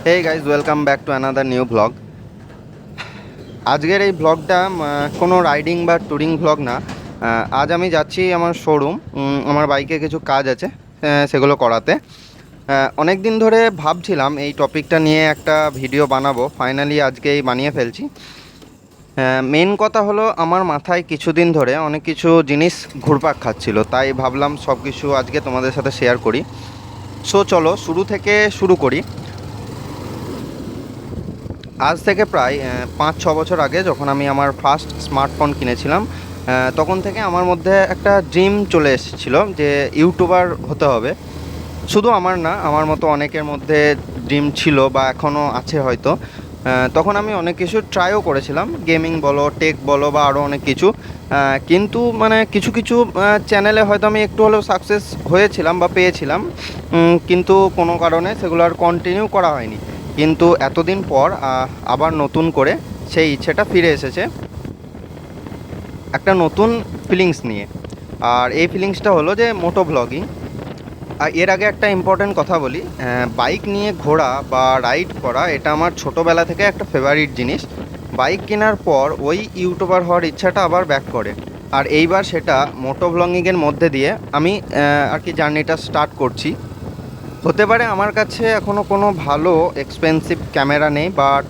Hey guys, welcome back to another new vlog. আজকের এই ব্লগটা কোনো রাইডিং বা ট্যুরিং ব্লগ না। আজ আমি যাচ্ছি আমার শোরুম। আমার বাইকে কিছু কাজ আছে, সেগুলো করাতে। অনেক দিন ধরে ভাবছিলাম এই টপিকটা নিয়ে একটা ভিডিও বানাবো, ফাইনালি আজকেই বানিয়ে ফেলছি। মেন কথা হলো, আমার মাথায় কিছুদিন ধরে অনেক কিছু জিনিস ঘুরপাক খাচ্ছিল, তাই ভাবলাম সব কিছু আজকে তোমাদের সাথে শেয়ার করি। সো চলো শুরু থেকে শুরু করি। আজ থেকে প্রায় 5-6 বছর আগে যখন আমি আমার ফার্স্ট স্মার্টফোন কিনেছিলাম, তখন থেকে আমার মধ্যে একটা ড্রিম চলে এসেছিলো যে ইউটিউবার হতে হবে। শুধু আমার না, আমার মতো অনেকের মধ্যে ড্রিম ছিল বা এখনও আছে হয়তো। তখন আমি অনেক কিছু ট্রাইও করেছিলাম, গেমিং বলো, টেক বলো বা আরও অনেক কিছু। কিন্তু মানে কিছু কিছু চ্যানেলে হয়তো আমি একটু হলেও সাকসেস হয়েছিলাম বা পেয়েছিলাম, কিন্তু কোনো কারণে সেগুলো আর কন্টিনিউ করা হয়নি। কিন্তু এতদিন পর আবার নতুন করে সেই ইচ্ছেটা ফিরে এসেছে একটা নতুন ফিলিংস নিয়ে। আর এই ফিলিংসটা হলো যে মোটো ব্লগিং। আর এর আগে একটা ইম্পর্ট্যান্ট কথা বলি, বাইক নিয়ে ঘোরা বা রাইড করা এটা আমার ছোটোবেলা থেকে একটা ফেভারিট জিনিস। বাইক কেনার পর ওই ইউটিউবার হওয়ার ইচ্ছাটা আবার ব্যাক করে। আর এইবার সেটা মোটো ব্লগিংয়ের মধ্যে দিয়ে আমি আর কি জার্নিটা স্টার্ট করছি। হতে পারে আমার কাছে এখনও কোনো ভালো এক্সপেন্সিভ ক্যামেরা নেই, বাট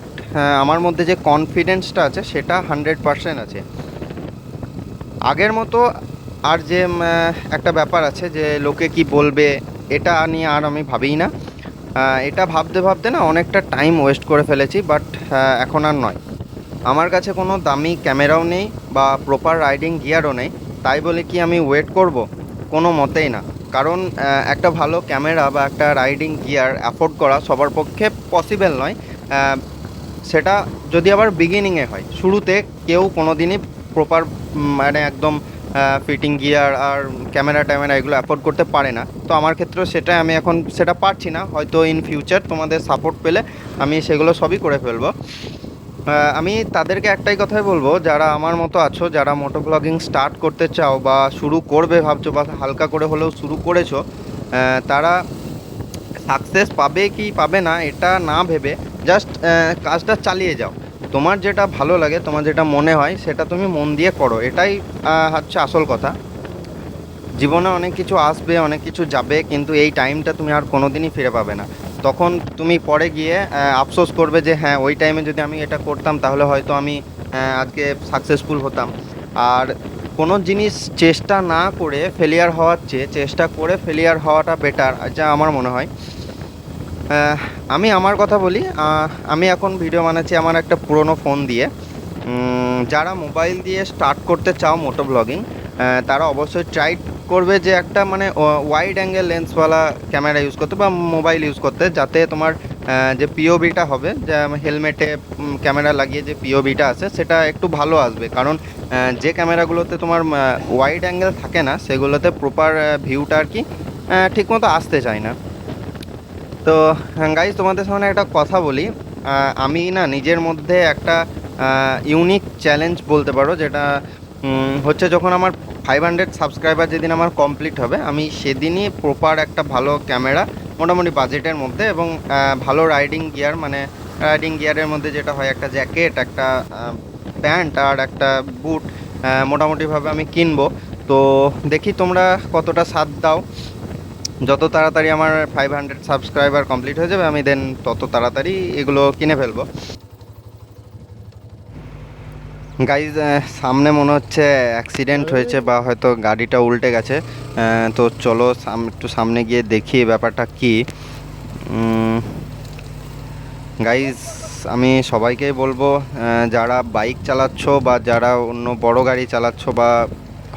আমার মধ্যে যে কনফিডেন্সটা আছে সেটা 100% আছে। আগের মতো আর যে একটা ব্যাপার আছে যে লোকে কি বলবে, এটা নিয়ে আর আমি ভাবিই না। এটা ভাবতে ভাবতে না অনেকটা টাইম ওয়েস্ট করে ফেলেছি, বাট এখন আর নয়। আমার কাছে কোনো দামি ক্যামেরাও নেই বা প্রপার রাইডিং গিয়ারও নেই, তাই বলে কি আমি ওয়েট করব? কোনো মতেই না। কারণ একটা ভালো ক্যামেরা বা একটা রাইডিং গিয়ার অ্যাফোর্ড করা সবার পক্ষে পসিবল নয়। সেটা যদি আবার বিগিনিংয়ে হয়, শুরুতে কেউ কোনো দিনই প্রপার মানে একদম ফিটিং গিয়ার আর ক্যামেরা ট্যামেরা এগুলো অ্যাফোর্ড করতে পারে না। তো আমার ক্ষেত্রেও সেটা আমি এখন সেটা পারছি না, হয়তো ইন ফিউচার তোমাদের সাপোর্ট পেলে আমি সেগুলো সবই করে ফেলবো। আমি তাদেরকে একটাই কথাই বলবো, যারা আমার মতো আছো, যারা মোটো ব্লগিং স্টার্ট করতে চাও বা শুরু করবে ভাবছো বা হালকা করে হলেও শুরু করেছো, তারা সাকসেস পাবে কি পাবে না এটা না ভেবে জাস্ট কাজটা চালিয়ে যাও। তোমার যেটা ভালো লাগে, তোমার যেটা মনে হয় সেটা তুমি মন দিয়ে করো, এটাই হচ্ছে আসল কথা। জীবনে অনেক কিছু আসবে, অনেক কিছু যাবে, কিন্তু এই টাইমটা তুমি আর কোনো দিনই ফিরে পাবে না। তখন তুমি পরে গিয়ে আফসোস করবে যে হ্যাঁ, ওই টাইমে যদি আমি এটা করতাম তাহলে হয়তো আমি আজকে সাকসেসফুল হতাম। আর কোনো জিনিস চেষ্টা না করে ফেলিয়ার হওয়ার চেয়ে চেষ্টা করে ফেলিয়ার হওয়াটা বেটার, যা আমার মনে হয়। আমি আমার কথা বলি, আমি এখন ভিডিও বানাচ্ছি আমার একটা পুরনো ফোন দিয়ে। যারা মোবাইল দিয়ে স্টার্ট করতে চাও মোটো ব্লগিং, তারা অবশ্যই ট্রাই করবে যে একটা মানে ওয়াইড অ্যাঙ্গেল লেন্সওয়ালা ক্যামেরা ইউজ করতে বা মোবাইল ইউজ করতে, যাতে তোমার যে পিওভিটা হবে, যে হেলমেটে ক্যামেরা লাগিয়ে যে পিওভিটা আছে সেটা একটু ভালো আসবে। কারণ যে ক্যামেরাগুলোতে তোমার ওয়াইড অ্যাঙ্গেল থাকে না, সেগুলোতে প্রপার ভিউটা আর কি ঠিকমতো আসতে চায় না। তো গাইজ, তোমাদের সামনে একটা কথা বলি। আমি না নিজের মধ্যে একটা ইউনিক চ্যালেঞ্জ বলতে পারো, যেটা হচ্ছে যখন আমার 500 সাবস্ক্রাইবার যেদিন আমার কমপ্লিট হবে, আমি সেদিনই প্রপার একটা ভালো ক্যামেরা মোটামুটি বাজেটের মধ্যে এবং ভালো রাইডিং গিয়ার, মানে রাইডিং গিয়ারের মধ্যে যেটা হয় একটা জ্যাকেট, একটা প্যান্ট আর একটা বুট, মোটামুটিভাবে আমি কিনবো। তো দেখি তোমরা কতটা সাথ দাও। যত তাড়াতাড়ি আমার 500 সাবস্ক্রাইবার কমপ্লিট হয়ে যাবে, আমি দেন তত তাড়াতাড়ি এগুলো কিনে ফেলবো। গাইজ, সামনে মনে হচ্ছে অ্যাক্সিডেন্ট হয়েছে বা হয়তো গাড়িটা উল্টে গেছে। তো চলো একটু সামনে গিয়ে দেখি ব্যাপারটা কী। গাইজ, আমি সবাইকেই বলবো, যারা বাইক চালাচ্ছ বা যারা অন্য বড় গাড়ি চালাচ্ছ বা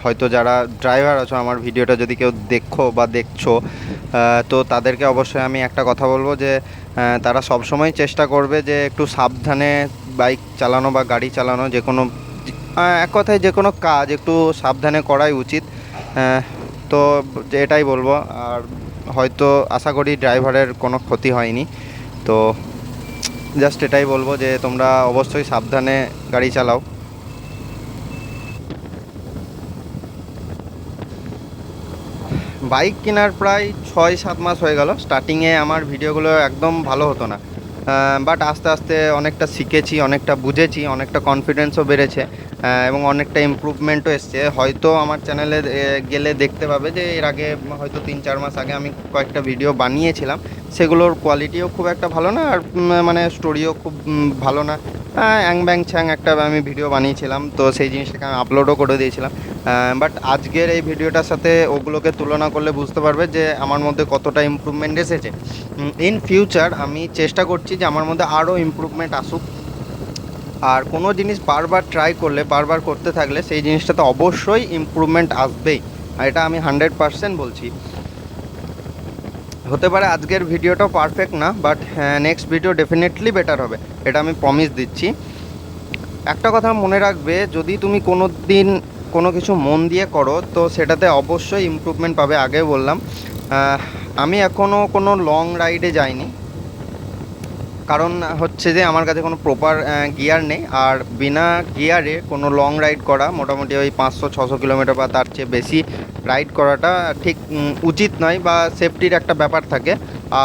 হয়তো যারা ড্রাইভার আছো, আমার ভিডিওটা যদি কেউ দেখো বা দেখছো, তো তাদেরকে অবশ্যই আমি একটা কথা বলবো যে তারা সবসময় চেষ্টা করবে যে একটু সাবধানে বাইক চালানো বা গাড়ি চালানো, যে কোনো এক কথায় যে কোনো কাজ একটু সাবধানে করাই উচিত। তো এটাই বলবো। আর হয়তো আশা করি ড্রাইভারের কোনো ক্ষতি হয়নি। তো জাস্ট এটাই বলবো যে তোমরা অবশ্যই সাবধানে গাড়ি চালাও। বাইক কেনার প্রায় 6-7 মাস হয়ে গেল। স্টার্টিংয়ে আমার ভিডিওগুলো একদম ভালো হতো না, বাট আস্তে আস্তে অনেকটা শিখেছি, অনেকটা বুঝেছি, অনেকটা কনফিডেন্সও বেড়েছে, এবং অনেকটা ইমপ্রুভমেন্টও এসছে। হয়তো আমার চ্যানেলে গেলে দেখতে পাবে যে এর আগে হয়তো 3-4 মাস আগে আমি কয়েকটা ভিডিও বানিয়েছিলাম, সেগুলোর কোয়ালিটিও খুব একটা ভালো না, আর মানে স্টোরিও খুব ভালো না। অ্যাং ব্যাং ছ্যাং একটা আমি ভিডিও বানিয়েছিলাম, তো সেই জিনিসটাকে আমি আপলোডও করে দিয়েছিলাম। বাট আজকের এই ভিডিওটার সাথে ওগুলোকে তুলনা করলে বুঝতে পারবে যে আমার মধ্যে কতটা ইমপ্রুভমেন্ট এসেছে। ইন ফিউচার আমি চেষ্টা করছি যে আমার মধ্যে আরও ইমপ্রুভমেন্ট আসুক। আর কোনো জিনিস বারবার ট্রাই করলে, বারবার করতে থাকলে সেই জিনিসটাতে অবশ্যই ইমপ্রুভমেন্ট আসবেই, আর এটা আমি 100% বলছি। হতে পারে আজকের ভিডিওটাও পারফেক্ট না, but next video definitely better হবে, এটা আমি প্রমিস দিচ্ছি। একটা কথা মনে রাখবে, যদি তুমি কোনো দিন কোনো কিছু মন দিয়ে করো তো সেটাতে অবশ্যই ইমপ্রুভমেন্ট পাবে। আগে বললাম, আমি এখনও কোনো লং রাইডে যাইনি, কারণ হচ্ছে যে আমার কাছে কোনো প্রপার গিয়ার নেই, আর বিনা গিয়ারে কোনো লং রাইড করা, মোটামুটি ওই 500-600 কিলোমিটার বা তার চেয়ে বেশি রাইড করাটা ঠিক উচিত নয়, বা সেফটির একটা ব্যাপার থাকে।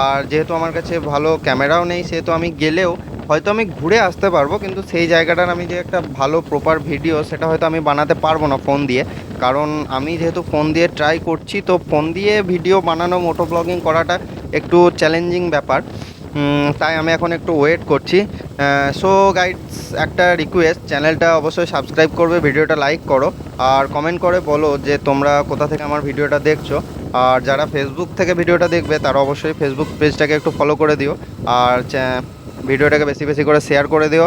আর যেহেতু আমার কাছে ভালো ক্যামেরাও নেই, সেহেতু আমি গেলেও হয়তো আমি ঘুরে আসতে পারবো, কিন্তু সেই জায়গাটার আমি যে একটা ভালো প্রপার ভিডিও সেটা হয়তো আমি বানাতে পারবো না ফোন দিয়ে। কারণ আমি যেহেতু ফোন দিয়ে ট্রাই করছি, তো ফোন দিয়ে ভিডিও বানানো, মোটো ব্লগিং করাটা একটু চ্যালেঞ্জিং ব্যাপার। তাই আমি এখন একটু ওয়েট করছি। সো গাইডস, একটা রিকোয়েস্ট, চ্যানেলটা অবশ্যই সাবস্ক্রাইব করবে, ভিডিওটা লাইক করো, আর কমেন্ট করে বলো যে তোমরা কোথা থেকে আমার ভিডিওটা দেখছো। আর যারা ফেসবুক থেকে ভিডিওটা দেখবে তারা অবশ্যই ফেসবুক পেজটাকে একটু ফলো করে দিও, আর ভিডিওটাকে বেশি বেশি করে শেয়ার করে দিও,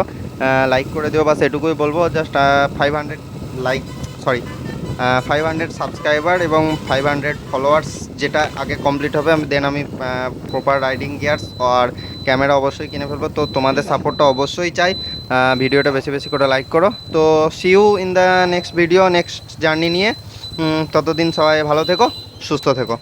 লাইক করে দিও, বাস এটুকুই বলবো। জাস্ট 500 লাইক, সরি 500 সাবস্ক্রাইবার এবং 500 ফলোয়ার্স যেটা আগে কমপ্লিট হবে, দেন আমি প্রপার রাইডিং গিয়ার্স আর ক্যামেরা অবশ্যই কিনে ফেলবো। তো তোমাদের সাপোর্টটা অবশ্যই চাই, ভিডিওটা বেশি বেশি করে লাইক করো। তো see you in the next video, next journey নিয়ে। ততদিন সবাই ভালো থেকো, সুস্থ থেকো।